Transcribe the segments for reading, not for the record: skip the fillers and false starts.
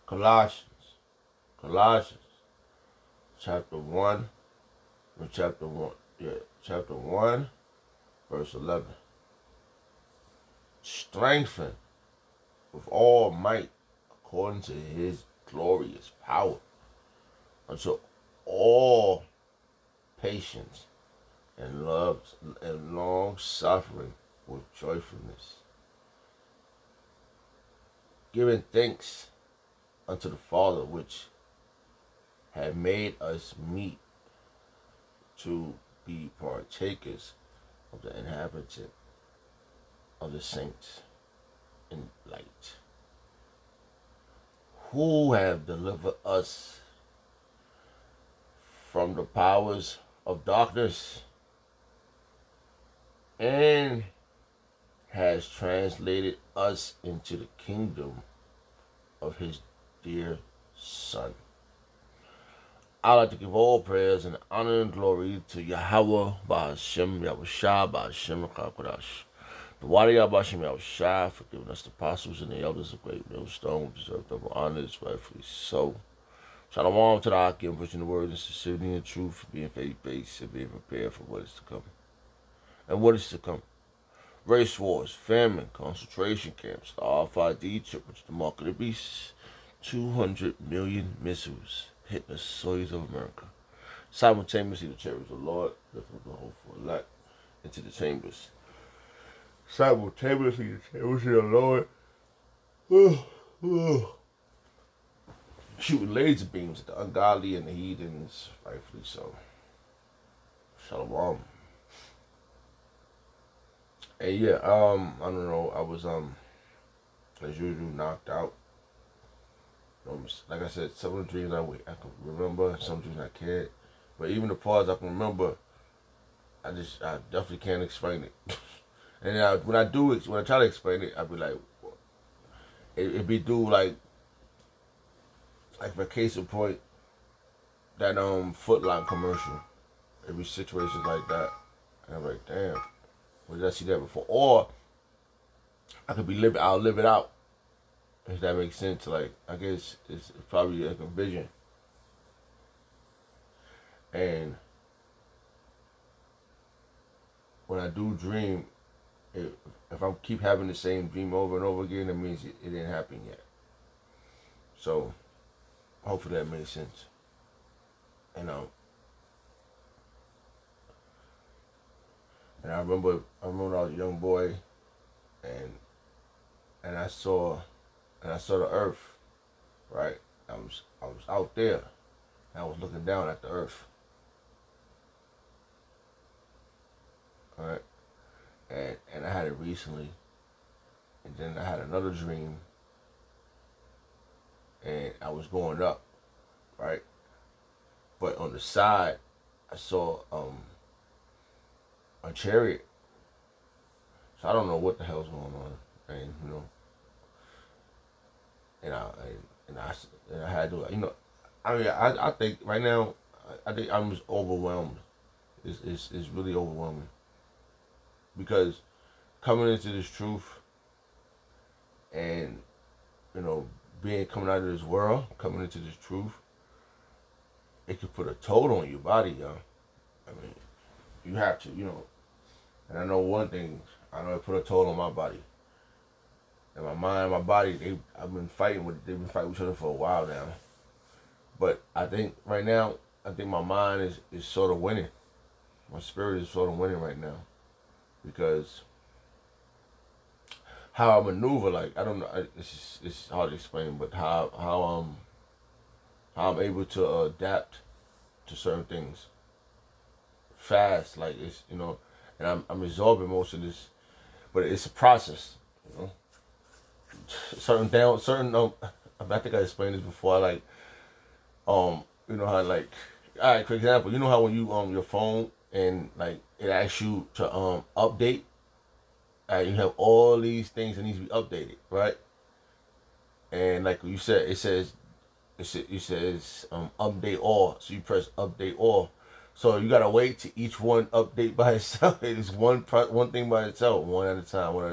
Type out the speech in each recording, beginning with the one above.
Colossians, Colossians, chapter 1, chapter 1, yeah, chapter 1, verse 11. Strengthen with all might according to his glorious power unto all patience and love and long suffering with joyfulness, giving thanks unto the Father which had made us meet to be partakers of the inhabitant of the saints in light, who have delivered us from the powers of darkness and has translated us into the kingdom of his dear Son. I like to give all prayers and honor and glory to Yahweh, Ba'ashem, Yahushua, Ba'ashem, Kakodash. The Wadi Yabashim Yahushua for giving us the apostles and the elders of great millstone, who deserve double honor, is rightfully so. Shalom to the Akim, preaching the word in sincerity and truth, being faith-based and being prepared for what is to come. And what is to come? Race wars, famine, concentration camps, the R5D chip, which is the mark of the beast, 200 million missiles hitting the soils of America. Simultaneously, the chariots of the Lord lift up the hopeful elect into the chambers. Simultaneously, the chariots of the Lord shooting laser beams at the ungodly and the heathens, rightfully so. Shalom. And yeah, I don't know, I was as usual knocked out. Like I said, some of the dreams I can remember, some dreams I can't. But even the parts I can remember, I definitely can't explain it. And when I try to explain it, I'd be like, it'd be due like for case in point, that Foot Locker commercial. It'd be situations like that. And I'm like, damn, where did I see that before? Or I'll live it out. If that makes sense, like, I guess it's probably like a vision. And when I do dream, if I keep having the same dream over and over again, that means it didn't happen yet. So, hopefully that makes sense. And I remember I was a young boy, and I saw the earth, right? I was out there, and I was looking down at the earth, all right? And I had it recently, and then I had another dream, and I was going up, right? But on the side, I saw a chariot. So I don't know what the hell's going on, and and I had to, I mean, I think right now, I think I'm just overwhelmed. It's really overwhelming, because coming into this truth and coming out of this world, coming into this truth, it could put a toll on your body, yo. I mean, you have to, And I know one thing, I know it put a toll on my body. And my mind, my body, they've been fighting with each other for a while now. But I think right now, my mind is sort of winning. My spirit is sort of winning right now. Because how I maneuver, like, I don't know, it's hard to explain, but how I'm able to adapt to certain things fast, like, it's, and I'm absorbing most of this, but it's a process, I think I explained this before, like, how, like, all right, for example, you know how when you your phone and like it asks you to update, you have all these things that need to be updated, right? And like you said, it says update all, so you press update all. So you gotta wait to each one update by itself. It's one thing by itself, one at a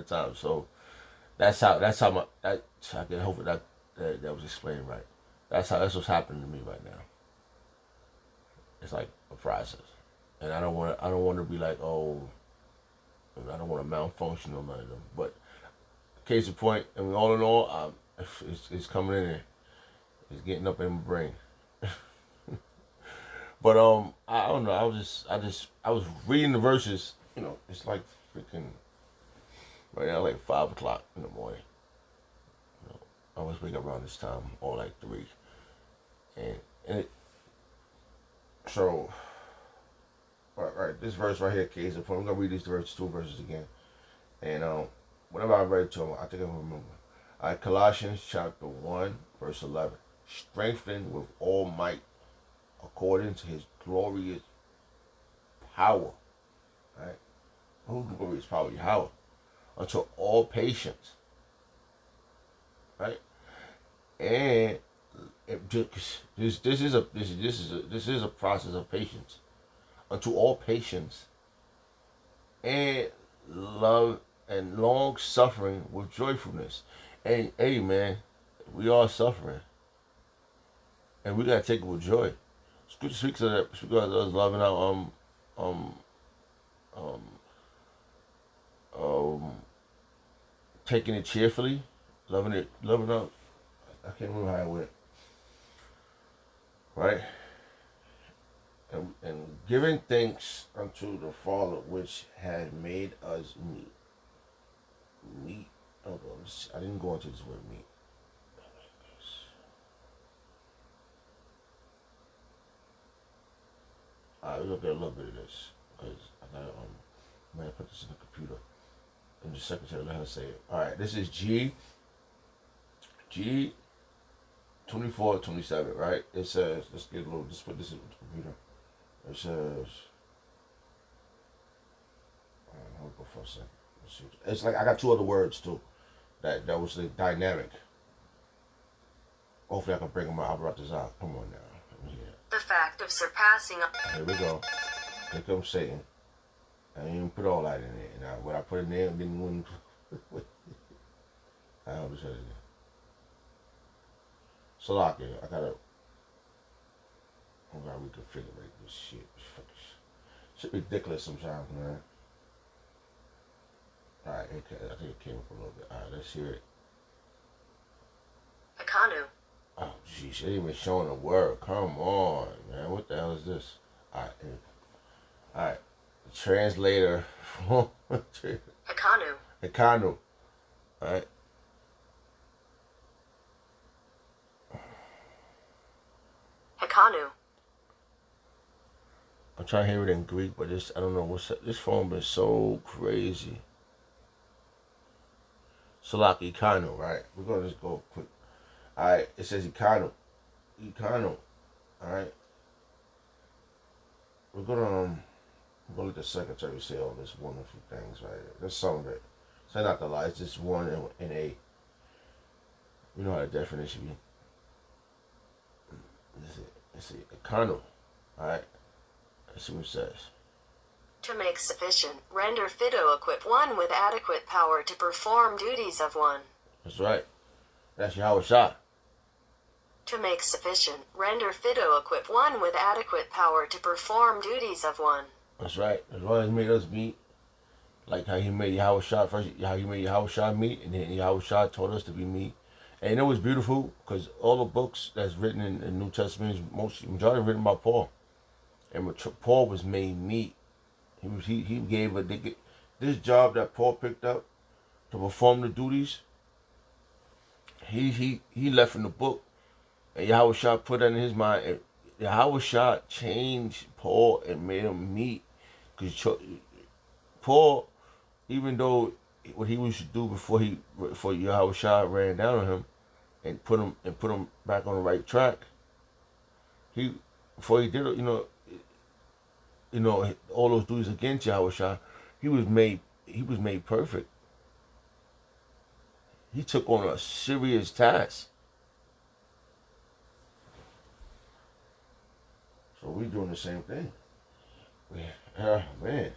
time. So that's how I can hopefully that was explained right. That's what's happening to me right now. It's like a process, and I don't want to be like, oh, I don't want to malfunction on none of them. But case in point, and all in all, it's coming in there. It's getting up in my brain. But I don't know. I was reading the verses. You know, it's like freaking right now, like 5 o'clock in the morning. You know, I always wake up around this time, or like 3, and so. Right, this verse right here, case in point. I'm gonna read these two verses again, and whenever I read it to them, I think I remember. All right, Colossians chapter 1, verse 11. Strengthened with all might, according to His glorious power. Right, whose glorious power? Yahweh, unto all patience. Right, and this is a process of patience. Unto all patience and love and long suffering with joyfulness. And hey man, we are suffering, and we gotta take it with joy. Scripture speaks of that. Speaks of us loving out um um taking it cheerfully, loving out. I can't remember how it went. Right. And giving thanks unto the Father which had made us meet. Meet. Hold on. I didn't go into this word meet. Alright, we're gonna get a little bit of this. Because I gotta I'm gonna put this in the computer. And the secretary let her say it. Alright, this is G 2427, right? It says, let's get a little, just put this in the computer. It says, hold on for a second. It's like I got 2 other words too. That was the dynamic. Hopefully I can bring them out. I brought this out. Come on now. Let me hear it. The fact of surpassing. Here we go. Here comes Satan. I didn't even put all that in there. Now what I put in there didn't win. I hope it's again. Salakia, I gotta reconfigure this shit. Shit ridiculous sometimes, man. Alright, I think it came up a little bit. Alright, let's hear it. Akanu. Oh, jeez, it ain't even showing a word. Come on, man. What the hell is this? Alright. The translator. Akanu. Akanu. Alright. Akanu. I'm trying to hear it in Greek, but I don't know what's that. This phone been so crazy. Salaki Ikano, right? We're gonna just go quick. Alright, it says Ikano. Ikano. Alright. We're gonna let the secretary say all this wonderful things right here. There's some of it. Say not the lie, it's just one and a. You know how the definition be. Let's see. Ikano. Alright. Let's see what it says. To make sufficient, render fito equip one with adequate power to perform duties of one. That's right. That's Yahweh Shah. To make sufficient, render fito equip one with adequate power to perform duties of one. That's right. As long as He made us meet, like how He made Yahweh Shah first, how He made Yahweh Shah meet, and then Yahweh Shah told us to be meet. And it was beautiful because all the books that's written in the New Testament is majority written by Paul. And when Paul was made meet, he gave this job that Paul picked up to perform the duties. He left in the book, and Yahweh Shah put that in his mind. And Yahweh Shah changed Paul and made him meet, because Paul, even though what he used to do before Yahweh Shah ran down on him and put him back on the right track, before he did it, all those duties against Yahweh Shah, he was made perfect. He took on a serious task. So we're doing the same thing. Man.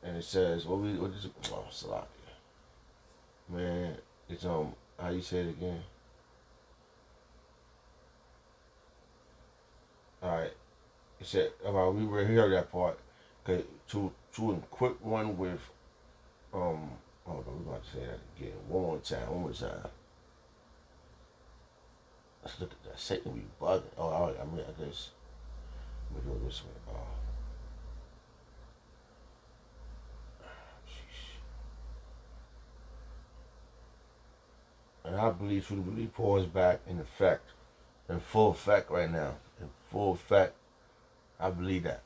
And it says, what is it? Salakia. Man, it's how you say it again? All right. It said, we were here that part. Okay, to equip one with hold on, we're about to say that again. One more time. Let's look at that. Satan be bugging. Oh, all right. I mean, I guess let me do it this way. Oh, sheesh. And I believe, truly believe, Paul is back in effect, in full effect right now, in full effect. I believe that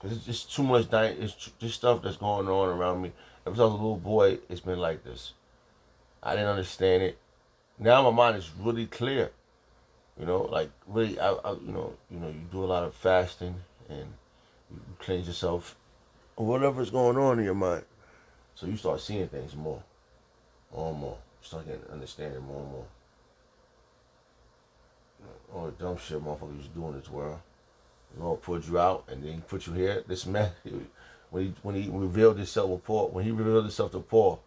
because it's just too much. It's just stuff that's going on around me. Ever since I was a little boy, it's been like this. I didn't understand it. Now my mind is really clear. You know, like really, you do a lot of fasting and you cleanse yourself, or whatever's going on in your mind. So you start seeing things more and more. You start getting understanding more and more. All the dumb shit motherfuckers used to do in this world. The Lord pulled you out and then he put you here. This man, when he revealed himself to Paul, when he revealed himself to Paul,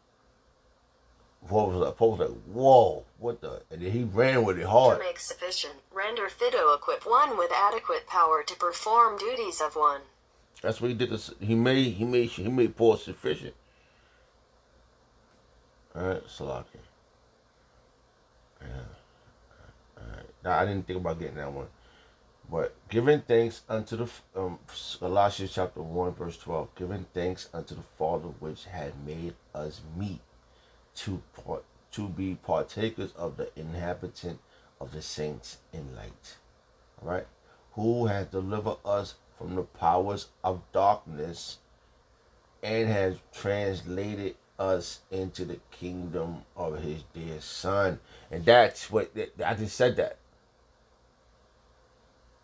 Paul was like, whoa, what the? And then he ran with it To hard. make sufficient, render fit to equip one with adequate power to perform duties of one. That's what he did. He made Paul sufficient. All right, Salaki. Yeah. All right. Now I didn't think about getting that one, but giving thanks unto the Colossians chapter 1 verse 12, giving thanks unto the Father which had made us meet to be partakers of the inhabitant of the saints in light. All right, who has delivered us from the powers of darkness and has translated us into the kingdom of his dear son. And that's what I just said that.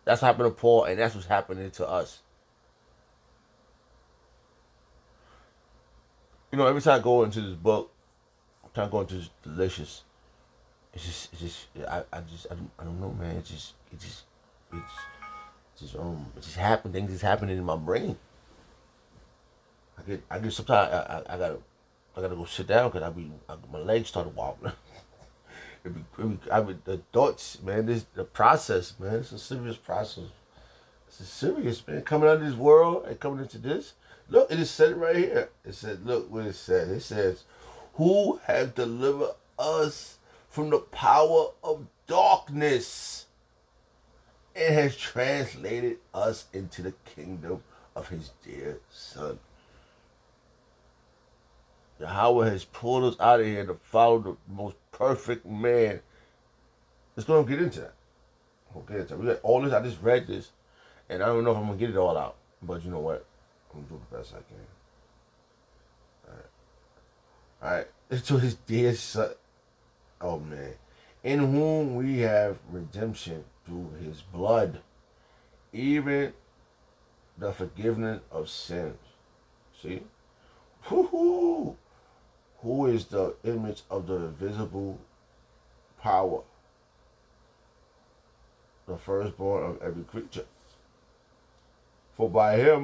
That's what happened to Paul, and that's what's happening to us. You know, every time I go into this book, every time I go into this delicious, I don't know, man. It just happened. Things is happening in my brain. I get sometimes I gotta go sit down because my legs started wobbling. The thoughts, man. The process, man. It's a serious process. It's a serious, man. Coming out of this world and coming into this. Look, it just said it right here. It said, look what it says. It says, "Who has delivered us from the power of darkness and has translated us into the kingdom of His dear Son." Yahweh has pulled us out of here to follow the most perfect man. Let's go and get into that. We'll get into it. We got all this. I just read this, and I don't know if I'm gonna get it all out. But you know what? I'm gonna do the best I can. All right. It's to His dear Son. Oh man, in whom we have redemption through His blood, even the forgiveness of sins. See, whoo, who is the image of the invisible power, the firstborn of every creature. For by Him